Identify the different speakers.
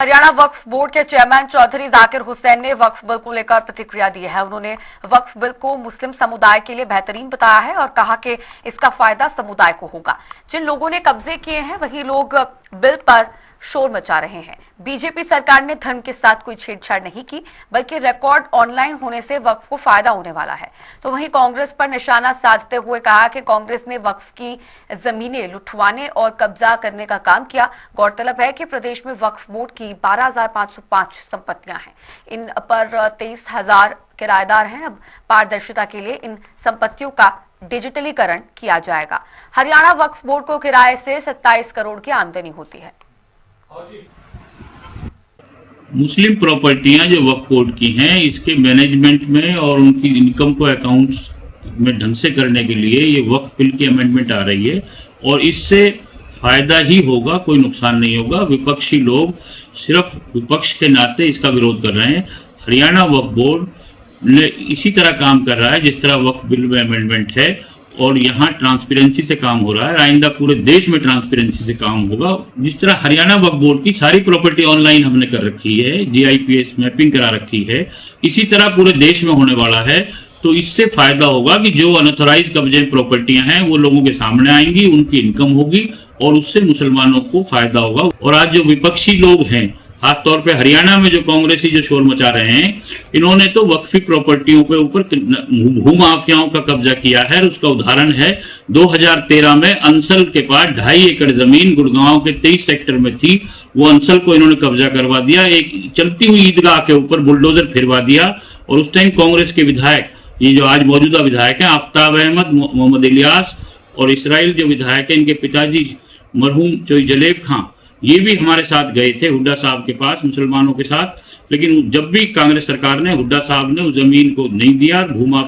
Speaker 1: हरियाणा वक्फ board के chairman Chaudhary Zakir Hussain ने वक्फ bill को लेकर प्रतिक्रिया दी है। उन्होंने वक्फ बिल को मुस्लिम समुदाय के लिए बेहतरीन बताया है और कहा कि इसका फायदा समुदाय को होगा। जिन लोगों ने कब्जे किए हैं वही लोग बिल पर शोर मचा रहे हैं। बीजेपी सरकार ने धर्म के साथ कोई छेड़छाड़ नहीं की, बल्कि रिकॉर्ड ऑनलाइन होने से वक्फ को फायदा होने वाला है। तो वहीं कांग्रेस पर निशाना साधते हुए कहा कि कांग्रेस ने वक्फ की जमीनें लुटवाने और कब्जा करने का काम किया। गौरतलब है कि प्रदेश में वक्फ बोर्ड की 12,505 संपत्तियां हैं। इन पर 23,000 किराएदार हैं। अब पारदर्शिता के लिए इन संपत्तियों का डिजिटलीकरण किया जाएगा। हरियाणा वक्फ बोर्ड को किराए से 27 करोड़ की आमदनी होती है।
Speaker 2: मुस्लिम प्रॉपर्टियां जो वक्फ बोर्ड की हैं, इसके मैनेजमेंट में और उनकी इनकम को अकाउंट्स में ढंग से करने के लिए ये वक्फ बिल की अमेंडमेंट आ रही है और इससे फायदा ही होगा, कोई नुकसान नहीं होगा। विपक्षी लोग सिर्फ विपक्ष के नाते इसका विरोध कर रहे हैं। हरियाणा वक्फ बोर्ड इसी तरह काम कर रहा है जिस तरह वक्फ बिल में अमेंडमेंट है और यहाँ ट्रांसपेरेंसी से काम हो रहा है। आइंदा पूरे देश में ट्रांसपेरेंसी से काम होगा। जिस तरह हरियाणा वक्फ बोर्ड की सारी प्रॉपर्टी ऑनलाइन हमने कर रखी है, GIPS मैपिंग करा रखी है, इसी तरह पूरे देश में होने वाला है। तो इससे फायदा होगा कि जो अनऑथराइज कब्जे प्रॉपर्टियां हैं वो लोगों के सामने आएंगी, उनकी इनकम होगी और उससे मुसलमानों को फायदा होगा। और आज जो विपक्षी लोग हैं, खासतौर पे हरियाणा में जो कांग्रेसी जो शोर मचा रहे हैं, इन्होंने तो वक्फी प्रॉपर्टियों के ऊपर भूमाफियाओं का कब्जा किया है। उसका उदाहरण है 2013 में अंसल के पास 2.5 एकड़ जमीन गुड़गांव के 23 सेक्टर में थी। वो अंसल को इन्होंने कब्जा करवा दिया, एक चलती हुई ईदगाह के ऊपर बुलडोजर फिरवा दिया। और उस टाइम कांग्रेस के विधायक, ये जो आज मौजूदा विधायक हैं, आफ्ताब अहमद, मोहम्मद इलियास और इसराइल जो विधायक हैं, इनके पिताजी मरहूम चोई जलेब खां, ये भी हमारे साथ गए थे हुड्डा साहब के पास मुसलमानों के साथ। लेकिन जब भी कांग्रेस सरकार ने, हुड्डा साहब ने उस जमीन को नहीं दिया, भूमा